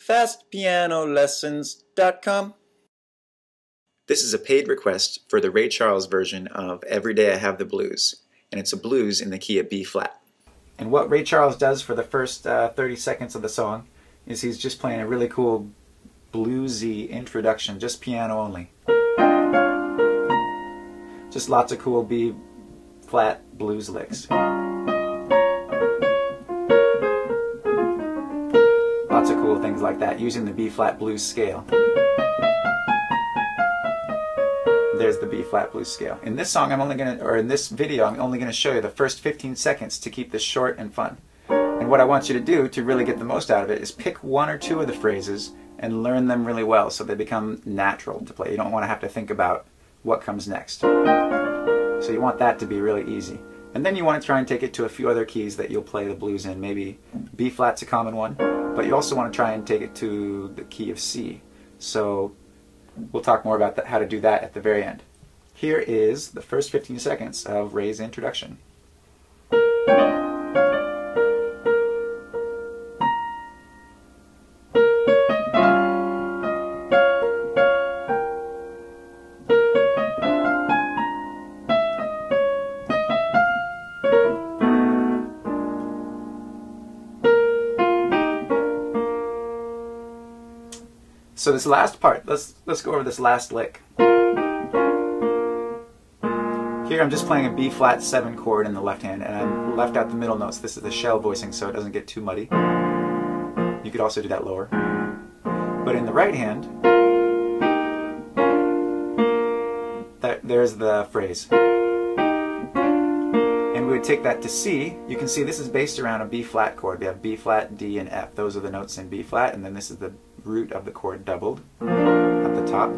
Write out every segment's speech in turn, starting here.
fastpianolessons.com. This is a paid request for the Ray Charles version of Every Day I Have the Blues, and it's a blues in the key of B flat. And what Ray Charles does for the first 30 seconds of the song is he's just playing a really cool bluesy introduction, just piano only. Just lots of cool B flat blues licks. Lots of cool things like that using the B flat blues scale. There's the B flat blues scale. In this song, in this video, I'm only gonna show you the first 15 seconds to keep this short and fun. And what I want you to do to really get the most out of it is pick one or two of the phrases and learn them really well so they become natural to play. You don't want to have to think about what comes next. So you want that to be really easy. And then you want to try and take it to a few other keys that you'll play the blues in. Maybe B flat's a common one, but you also want to try and take it to the key of C. So we'll talk more about how to do that at the very end. Here is the first 15 seconds of Ray's introduction. So this last part, let's go over this last lick. Here I'm just playing a B flat 7 chord in the left hand, and I left out the middle notes. This is the shell voicing, so it doesn't get too muddy. You could also do that lower. But in the right hand, there's the phrase. And we would take that to C. You can see this is based around a B flat chord. We have B flat, D, and F. Those are the notes in B flat, and then this is the root of the chord doubled at the top.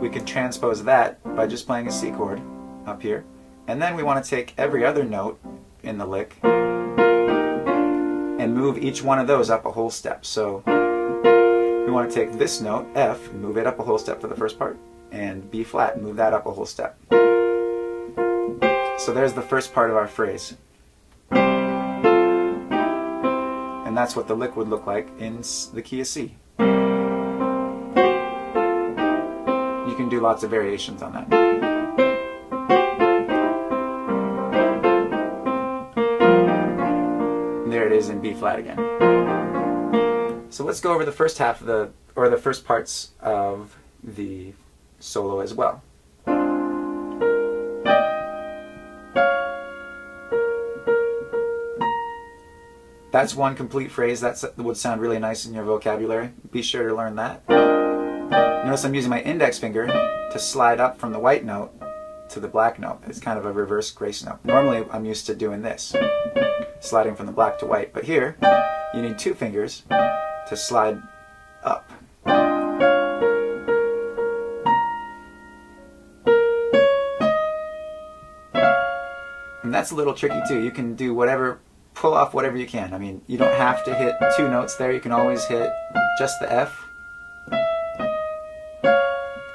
We can transpose that by just playing a C chord up here. And then we want to take every other note in the lick and move each one of those up a whole step. So we want to take this note, F, and move it up a whole step for the first part, and B flat, and move that up a whole step. So there's the first part of our phrase. And that's what the lick would look like in the key of C. You can do lots of variations on that. And there it is in B flat again. So let's go over the first half of the first parts of the solo as well. That's one complete phrase. That would sound really nice in your vocabulary. Be sure to learn that. Notice I'm using my index finger to slide up from the white note to the black note. It's kind of a reverse grace note. Normally I'm used to doing this, sliding from the black to white. But here, you need two fingers to slide up. And that's a little tricky too. You can do pull off whatever you can. I mean, you don't have to hit two notes there. You can always hit just the F.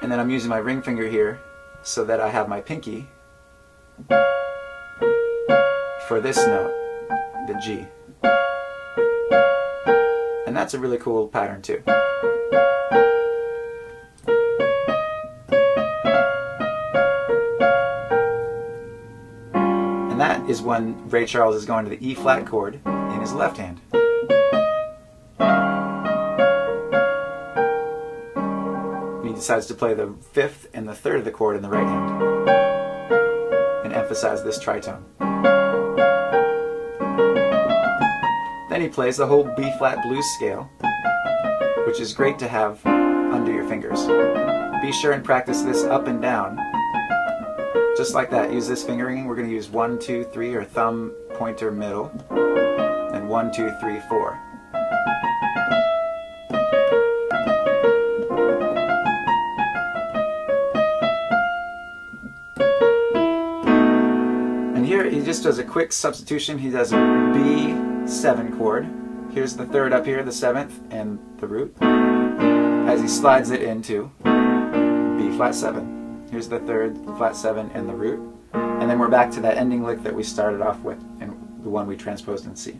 And then I'm using my ring finger here so that I have my pinky for this note, the G. And that's a really cool pattern too. And that is when Ray Charles is going to the E flat chord in his left hand. He decides to play the 5th and the 3rd of the chord in the right hand and emphasize this tritone. Then he plays the whole B flat blues scale, which is great to have under your fingers. Be sure and practice this up and down. Just like that. Use this fingering. We're going to use 1, 2, 3, or thumb, pointer, middle, and 1, 2, 3, 4. And here he just does a quick substitution. He does a B7 chord. Here's the 3rd up here, the 7th, and the root, as he slides it into B flat 7. Here's the 3rd, flat 7, and the root. And then we're back to that ending lick that we started off with, and the one we transposed in C.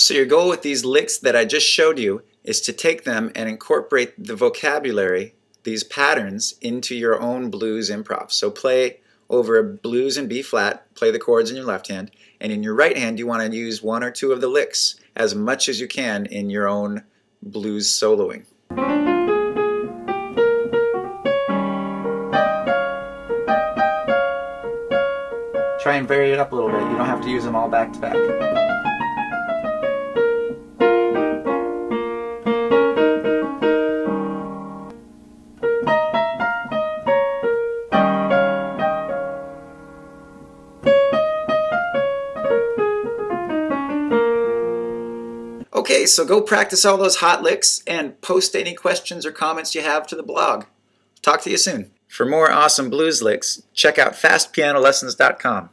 So your goal with these licks that I just showed you is to take them and incorporate the vocabulary, these patterns, into your own blues improv. So play over a blues in B flat, play the chords in your left hand, and in your right hand you want to use one or two of the licks as much as you can in your own blues soloing. Try and vary it up a little bit. You don't have to use them all back to back. Okay, so go practice all those hot licks and post any questions or comments you have to the blog. Talk to you soon. For more awesome blues licks, check out fastpianolessons.com.